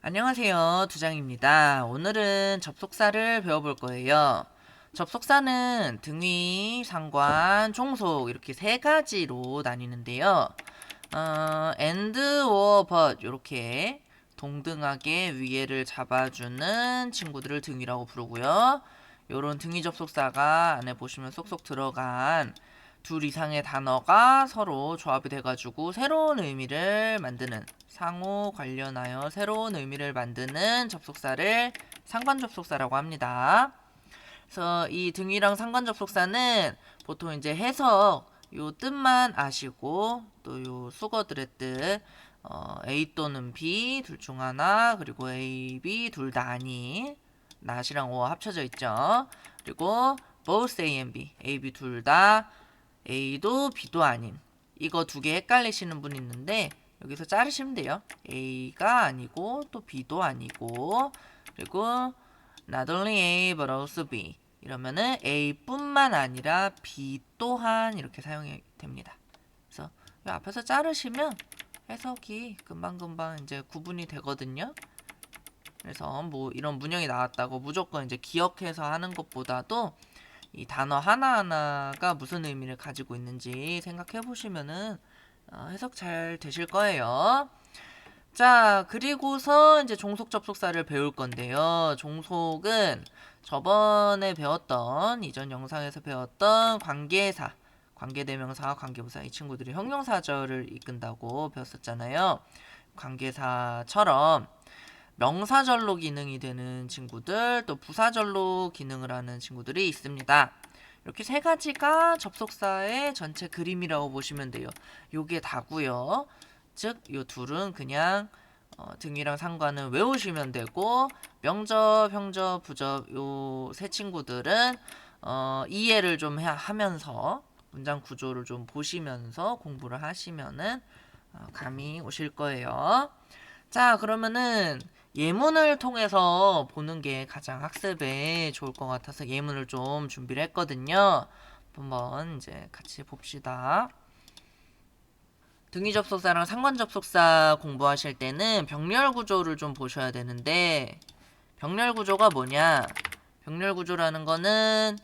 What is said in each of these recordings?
안녕하세요. 두장입니다. 오늘은 접속사를 배워볼 거예요. 접속사는 등위, 상관, 종속 이렇게 세 가지로 나뉘는데요. and or but 이렇게 동등하게 위에를 잡아주는 친구들을 등위라고 부르고요. 요런 등위 접속사가 안에 보시면 쏙쏙 들어간 둘 이상의 단어가 서로 조합이 돼가지고 새로운 의미를 만드는, 상호 관련하여 새로운 의미를 만드는 접속사를 상관 접속사라고 합니다. 그래서 이 등위랑 상관 접속사는 보통 이제 해석 요 뜻만 아시고 또 요 수거들의 뜻 A 또는 B 둘 중 하나, 그리고 A, B 둘 다 아닌, not이랑 or 합쳐져 있죠. 그리고 both A and B, A, B 둘 다 A도 B도 아닌, 이거 두 개 헷갈리시는 분 있는데 여기서 자르시면 돼요. A가 아니고 또 B도 아니고, 그리고 not only A but also B 이러면은 A뿐만 아니라 B 또한 이렇게 사용이 됩니다. 그래서 이 앞에서 자르시면 해석이 금방금방 이제 구분이 되거든요. 그래서 뭐 이런 문형이 나왔다고 무조건 이제 기억해서 하는 것보다도 이 단어 하나하나가 무슨 의미를 가지고 있는지 생각해 보시면은 해석 잘 되실 거예요. 자, 그리고서 이제 종속 접속사를 배울 건데요. 종속은 저번에 배웠던, 이전 영상에서 배웠던 관계사, 관계대명사와 관계부사, 이 친구들이 형용사절을 이끈다고 배웠었잖아요. 관계사처럼 명사절로 기능이 되는 친구들, 또 부사절로 기능을 하는 친구들이 있습니다. 이렇게 세 가지가 접속사의 전체 그림이라고 보시면 돼요. 요게 다고요. 즉, 요 둘은 그냥 등이랑 상관은 외우시면 되고, 명접, 형접, 부접 요 세 친구들은 이해를 좀 하면서 문장 구조를 좀 보시면서 공부를 하시면은 감이 오실 거예요. 자, 그러면은 예문을 통해서 보는 게 가장 학습에 좋을 것 같아서 예문을 좀 준비를 했거든요. 한번 이제 같이 봅시다. 등위 접속사랑 상관 접속사 공부하실 때는 병렬 구조를 좀 보셔야 되는데, 병렬 구조가 뭐냐? 병렬 구조라는 거는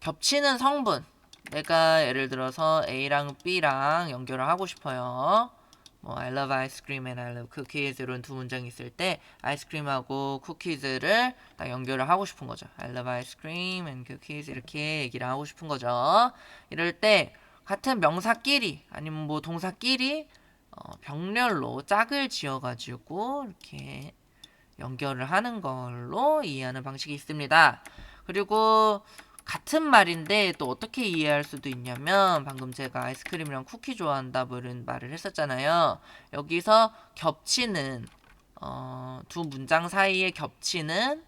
겹치는 성분. 내가 예를 들어서 A랑 B랑 연결을 하고 싶어요. 뭐 I love ice cream and I love cookies 이런 두 문장이 있을 때 아이스크림하고 쿠키즈를 딱 연결을 하고 싶은 거죠. I love ice cream and cookies 이렇게 얘기를 하고 싶은 거죠. 이럴 때 같은 명사끼리 아니면 뭐 동사끼리 병렬로 짝을 지어가지고 이렇게 연결을 하는 걸로 이해하는 방식이 있습니다. 그리고 같은 말인데 또 어떻게 이해할 수도 있냐면, 방금 제가 아이스크림이랑 쿠키 좋아한다 뭐 이런 말을 했었잖아요. 여기서 겹치는 두 문장 사이에 겹치는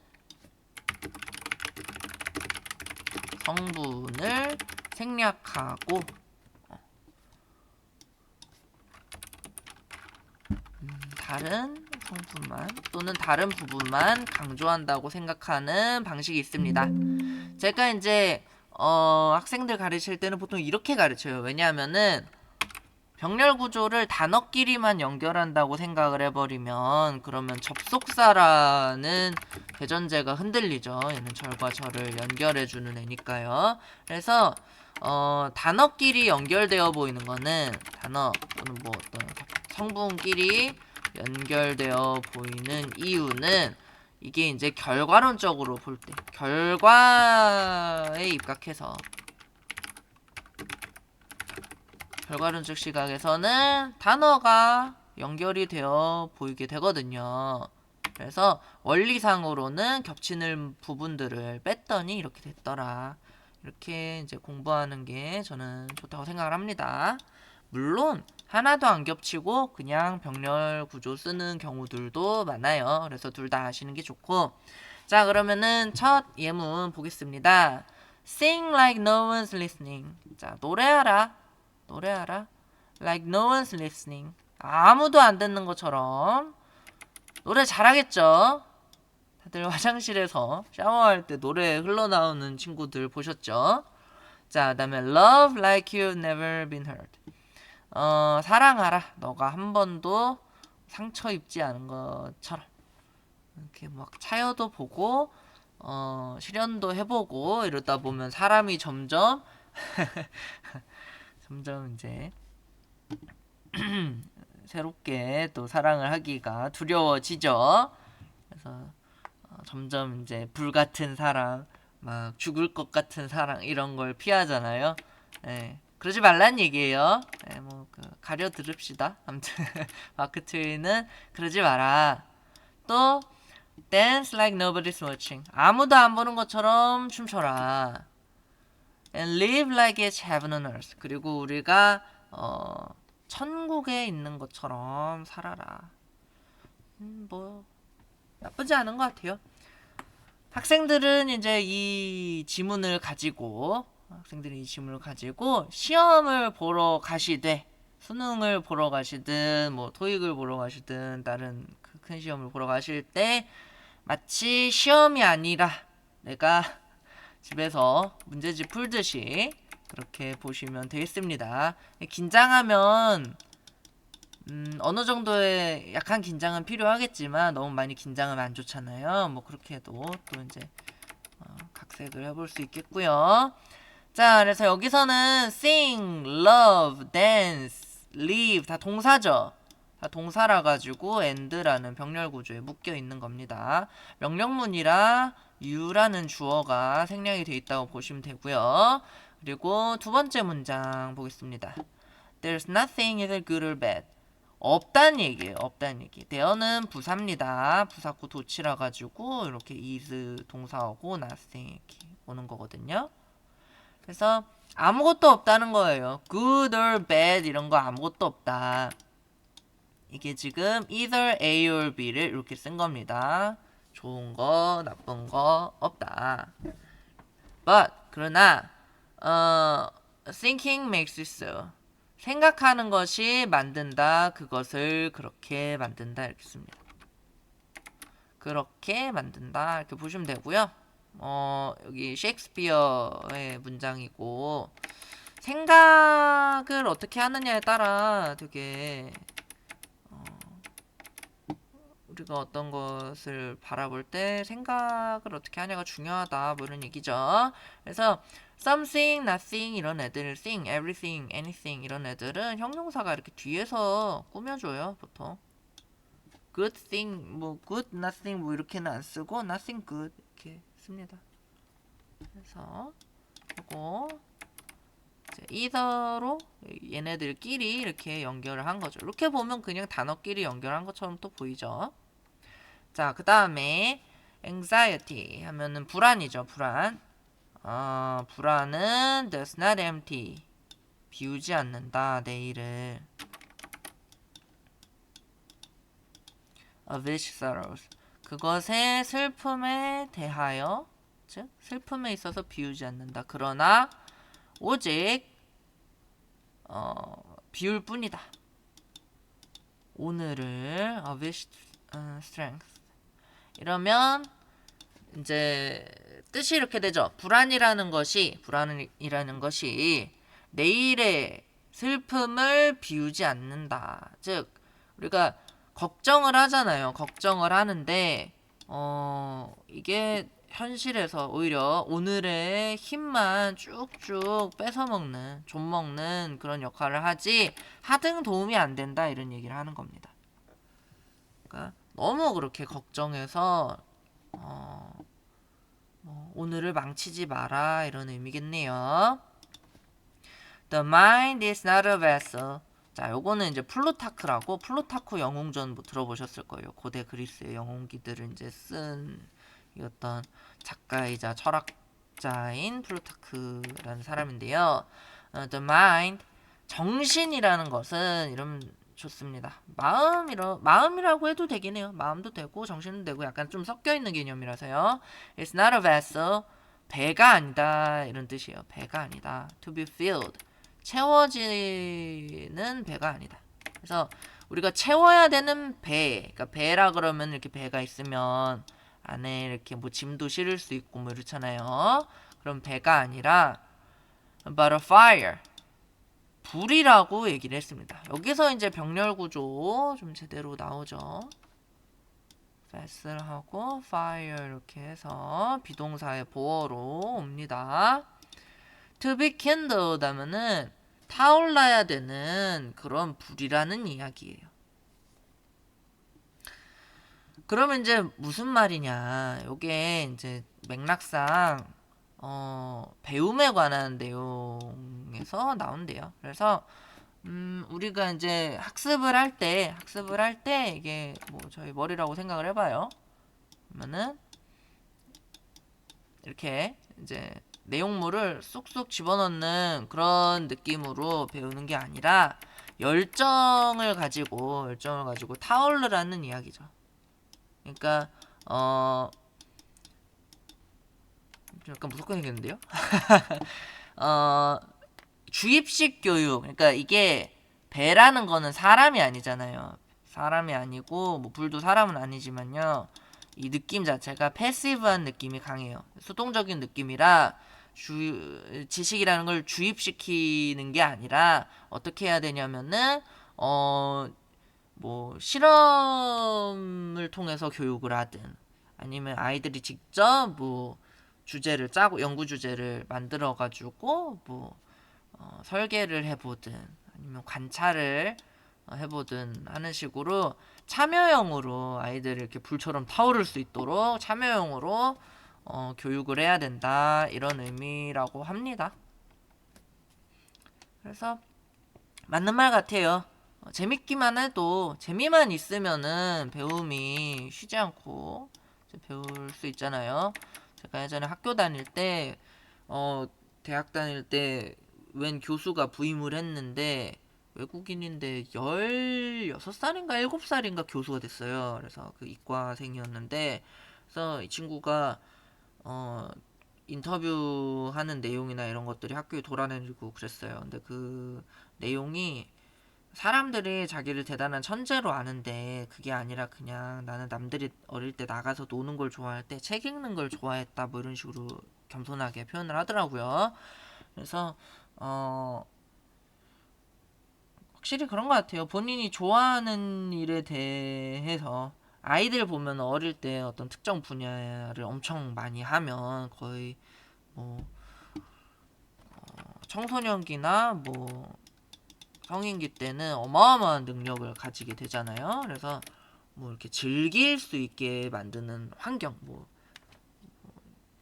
성분을 생략하고 다른 성분만 또는 다른 부분만 강조한다고 생각하는 방식이 있습니다. 제가 이제 학생들 가르칠 때는 보통 이렇게 가르쳐요. 왜냐하면은 병렬 구조를 단어끼리만 연결한다고 생각을 해버리면 그러면 접속사라는 대전제가 흔들리죠. 얘는 절과 절을 연결해주는 애니까요. 그래서 단어끼리 연결되어 보이는 거는, 단어 또는 뭐 어떤 성분끼리 연결되어 보이는 이유는 이게 이제 결과론적으로 볼 때, 결과에 입각해서, 결과론적 시각에서는 단어가 연결이 되어 보이게 되거든요. 그래서 원리상으로는 겹치는 부분들을 뺐더니 이렇게 됐더라. 이렇게 이제 공부하는 게 저는 좋다고 생각을 합니다. 물론 하나도 안 겹치고 그냥 병렬 구조 쓰는 경우들도 많아요. 그래서 둘 다 아시는 게 좋고. 자, 그러면은 첫 예문 보겠습니다. Sing like no one's listening. 자, 노래하라. 노래하라. Like no one's listening. 아무도 안 듣는 것처럼. 노래 잘하겠죠? 다들 화장실에서 샤워할 때 노래 흘러나오는 친구들 보셨죠? 자, 그다음에 love like you've never been hurt. 사랑하라. 너가 한 번도 상처 입지 않은 것처럼 이렇게 막 차여도 보고 실현도 해보고 이러다 보면 사람이 점점 점점 이제 새롭게 또 사랑을 하기가 두려워지죠. 그래서 점점 이제 불같은 사랑, 막 죽을 것 같은 사랑 이런 걸 피하잖아요. 네, 그러지 말란 얘기예요. 네, 뭐그 가려 들읍시다. 아무튼 마크 트웨이는 그러지 마라. 또 dance like nobody's watching. 아무도 안 보는 것처럼 춤춰라. And live like it's heaven on earth. 그리고 우리가 천국에 있는 것처럼 살아라. 뭐 나쁘지 않은 것 같아요. 학생들은 이제 이 지문을 가지고 시험을 보러 가시되 수능을 보러 가시든 뭐 토익을 보러 가시든 다른 큰 시험을 보러 가실 때 마치 시험이 아니라 내가 집에서 문제집 풀듯이 그렇게 보시면 되겠습니다. 긴장하면 어느 정도의 약한 긴장은 필요하겠지만 너무 많이 긴장하면 안 좋잖아요. 뭐 그렇게 해도 또 이제 각색을 해볼 수 있겠고요. 자, 그래서 여기서는 sing, love, dance, live 다 동사죠. 다 동사라 가지고 and라는 병렬 구조에 묶여 있는 겁니다. 명령문이라 you라는 주어가 생략이 되어 있다고 보시면 되고요. 그리고 두 번째 문장 보겠습니다. There's nothing either good or bad. 없단 얘기예요. 없단 얘기. there는 부사입니다. 부사구 도치라 가지고 이렇게 is 동사하고 nothing 이렇게 오는 거거든요. 그래서 아무것도 없다는 거예요. good or bad 이런 거 아무것도 없다. 이게 지금 either A or B를 이렇게 쓴 겁니다. 좋은 거, 나쁜 거 없다. But 그러나 thinking makes it so. 생각하는 것이 만든다. 그것을 그렇게 만든다. 이렇게 씁니다. 그렇게 만든다. 이렇게 보시면 되고요. 여기 셰익스피어의 문장이고 생각을 어떻게 하느냐에 따라 되게 우리가 어떤 것을 바라볼 때 생각을 어떻게 하냐가 중요하다 뭐 이런 얘기죠. 그래서 something, nothing 이런 애들, thing, everything, anything 이런 애들은 형용사가 이렇게 뒤에서 꾸며줘요 보통. good thing, 뭐 good, nothing 뭐 이렇게는 안 쓰고 nothing good 이렇게 씁니다. 그래서 그리고 either로 얘네들끼리 이렇게 연결을 한 거죠. 이렇게 보면 그냥 단어끼리 연결한 것처럼 또 보이죠. 자, 그 다음에 anxiety 하면은 불안이죠. 불안. 불안은 does not empty. 비우지 않는다. 내일을. of its sorrows. 그것의 슬픔에 대하여 즉 슬픔에 있어서 비우지 않는다. 그러나 오직 비울 뿐이다. 오늘을 of its strength. 이러면 이제 뜻이 이렇게 되죠. 불안이라는 것이 내일의 슬픔을 비우지 않는다. 즉 우리가 걱정을 하잖아요. 걱정을 하는데 이게 현실에서 오히려 오늘의 힘만 쭉쭉 뺏어먹는, 좀먹는 그런 역할을 하지 하등 도움이 안 된다 이런 얘기를 하는 겁니다. 그러니까 너무 그렇게 걱정해서 오늘을 망치지 마라 이런 의미겠네요. The mind is not a vessel. 자, 요거는 이제 플루타크라고 플루타크 영웅전 뭐 들어보셨을 거예요. 고대 그리스의 영웅기들을 이제 쓴 어떤 작가이자 철학자인 플루타크라는 사람인데요. The mind, 정신이라는 것은 이런 좋습니다. 마음이라고 해도 되긴 해요. 마음도 되고 정신도 되고 약간 좀 섞여 있는 개념이라서요. It's not a vessel. 배가 아니다 이런 뜻이에요. 배가 아니다. To be filled. 채워지는 배가 아니다. 그래서 우리가 채워야 되는 배, 그러니까 배라 그러면 이렇게 배가 있으면 안에 이렇게 뭐 짐도 실을 수 있고 뭐 이렇잖아요. 그럼 배가 아니라 but a fire. 불이라고 얘기를 했습니다. 여기서 이제 병렬 구조 좀 제대로 나오죠. vessel 하고 fire 이렇게 해서 비동사의 보어로 옵니다. to be kindled 하면은 타올라야 되는 그런 불이라는 이야기예요. 그러면 이제 무슨 말이냐? 요게 이제 맥락상 배움에 관한 내용에서 나온대요. 그래서 우리가 이제 학습을 할 때 이게 뭐 저희 머리라고 생각을 해봐요. 그러면은 이렇게 이제 내용물을 쏙쏙 집어넣는 그런 느낌으로 배우는 게 아니라 열정을 가지고 타올르라는 이야기죠. 그러니까 약간 무섭게 생겼는데요. 주입식 교육. 그러니까 이게 배라는 거는 사람이 아니잖아요. 사람이 아니고 뭐 불도 사람은 아니지만요. 이 느낌 자체가 패시브한 느낌이 강해요. 수동적인 느낌이라 지식이라는 걸 주입시키는 게 아니라 어떻게 해야 되냐면은 뭐 실험을 통해서 교육을 하든 아니면 아이들이 직접 뭐 주제를 짜고 연구 주제를 만들어 가지고 뭐 설계를 해보든 아니면 관찰을 해보든 하는 식으로 참여형으로 아이들이 이렇게 불처럼 타오를 수 있도록 참여형으로 교육을 해야 된다 이런 의미라고 합니다. 그래서 맞는 말 같아요. 재밌기만 해도 재미만 있으면은 배움이 쉬지 않고 배울 수 있잖아요. 제가 예전에 학교 다닐 때 대학 다닐 때 웬 교수가 부임을 했는데 외국인인데 16살인가 7살인가 교수가 됐어요. 그래서 그 이과생이었는데 그래서 이 친구가 인터뷰하는 내용이나 이런 것들이 학교에 돌아다니고 그랬어요. 근데 그 내용이 사람들이 자기를 대단한 천재로 아는데 그게 아니라 그냥 나는 남들이 어릴 때 나가서 노는 걸 좋아할 때 책 읽는 걸 좋아했다 뭐 이런 식으로 겸손하게 표현을 하더라고요. 그래서 확실히 그런 것 같아요. 본인이 좋아하는 일에 대해서 아이들 보면 어릴 때 어떤 특정 분야를 엄청 많이 하면 거의 뭐 청소년기나 뭐 성인기 때는 어마어마한 능력을 가지게 되잖아요. 그래서 뭐 이렇게 즐길 수 있게 만드는 환경, 뭐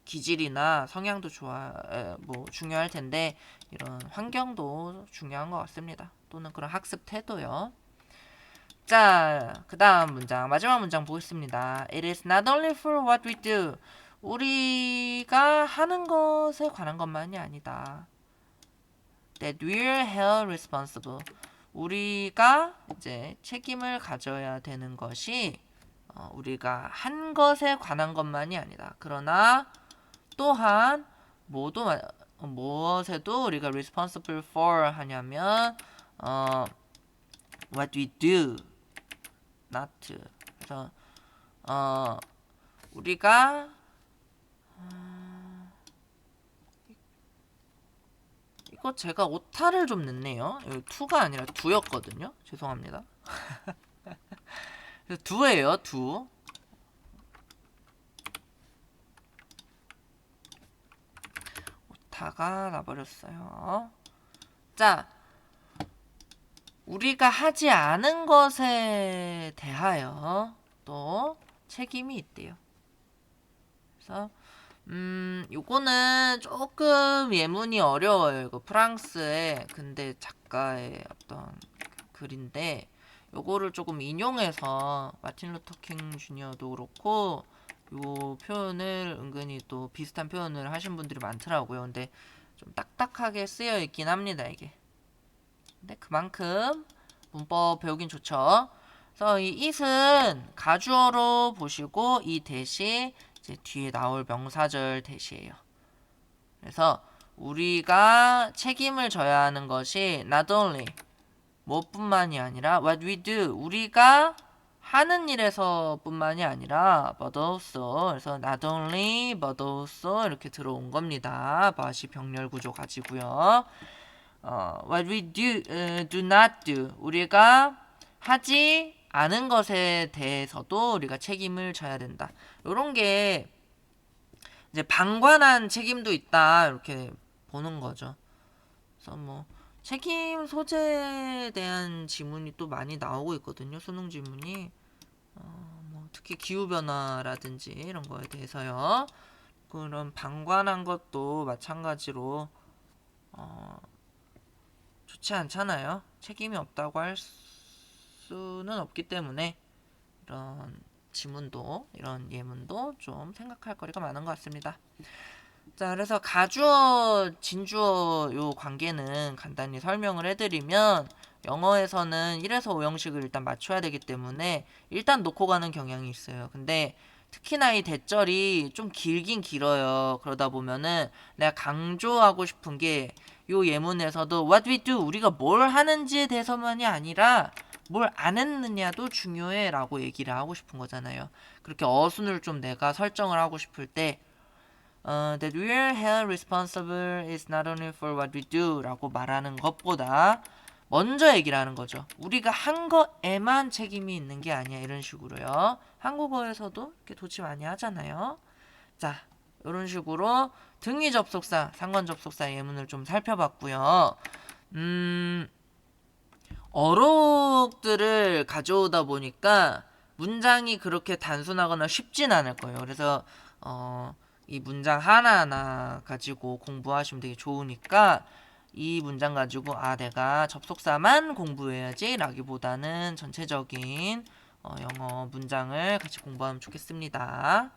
기질이나 성향도 뭐 중요할 텐데 이런 환경도 중요한 것 같습니다. 또는 그런 학습 태도요. 자, 그 다음 문장, 마지막 문장 보겠습니다. It is not only for what we do. 우리가 하는 것에 관한 것만이 아니다. That we're held responsible. 우리가 이제 책임을 가져야 되는 것이 우리가 한 것에 관한 것만이 아니다. 그러나 또한 무엇에도 우리가 responsible for 하냐면 what we do, not to. 그래서 우리가 이거 제가 오타를 좀 냈네요. 여기 투가 아니라 두였거든요. 죄송합니다. 그래서 두예요, 두. 오타가 나버렸어요. 자, 우리가 하지 않은 것에 대하여 또 책임이 있대요. 그래서 요거는 조금 예문이 어려워요. 이거 프랑스의 근대 작가의 어떤 글인데 요거를 조금 인용해서 마틴 루터 킹 주니어도 그렇고 요 표현을 은근히 또 비슷한 표현을 하신 분들이 많더라고요. 근데 좀 딱딱하게 쓰여 있긴 합니다, 이게. 근데 그만큼 문법 배우긴 좋죠. 그래서 이 it은 가주어로 보시고 이 대시 이제 뒤에 나올 명사절 대시예요. 그래서 우리가 책임을 져야 하는 것이 not only 무엇뿐만이 아니라 what we do 우리가 하는 일에서 뿐만이 아니라 but also 그래서 not only but also 이렇게 들어온 겁니다. 바시 병렬 구조 가지고요. what we do not do. 우리가 하지 않은 것에 대해서도 우리가 책임을 져야 된다. 요런 게 이제 방관한 책임도 있다. 이렇게 보는 거죠. 그래서 뭐 책임 소재에 대한 지문이 또 많이 나오고 있거든요. 수능 지문이. 뭐 특히 기후변화라든지 이런 거에 대해서요. 그런 방관한 것도 마찬가지로 좋지 않잖아요. 책임이 없다고 할 수는 없기 때문에 이런 지문도 이런 예문도 좀 생각할 거리가 많은 것 같습니다. 자, 그래서 가주어, 진주어 요 관계는 간단히 설명을 해드리면 영어에서는 1에서 5형식을 일단 맞춰야 되기 때문에 일단 놓고 가는 경향이 있어요. 근데 특히나 이 대절이 좀 길긴 길어요. 그러다 보면은 내가 강조하고 싶은 게 요 예문에서도 what we do, 우리가 뭘 하는지에 대해서만이 아니라 뭘 안 했느냐도 중요해 라고 얘기를 하고 싶은 거잖아요. 그렇게 어순을 좀 내가 설정을 하고 싶을 때 that we are held responsible is not only for what we do 라고 말하는 것보다 먼저 얘기를 하는 거죠. 우리가 한 거에만 책임이 있는 게 아니야. 이런 식으로요. 한국어에서도 이렇게 도치 많이 하잖아요. 자, 이런 식으로 등위 접속사, 상관 접속사 예문을 좀 살펴봤고요. 어록들을 가져오다 보니까 문장이 그렇게 단순하거나 쉽진 않을 거예요. 그래서 이 문장 하나하나 가지고 공부하시면 되게 좋으니까 이 문장 가지고 내가 접속사만 공부해야지 라기보다는 전체적인 영어 문장을 같이 공부하면 좋겠습니다.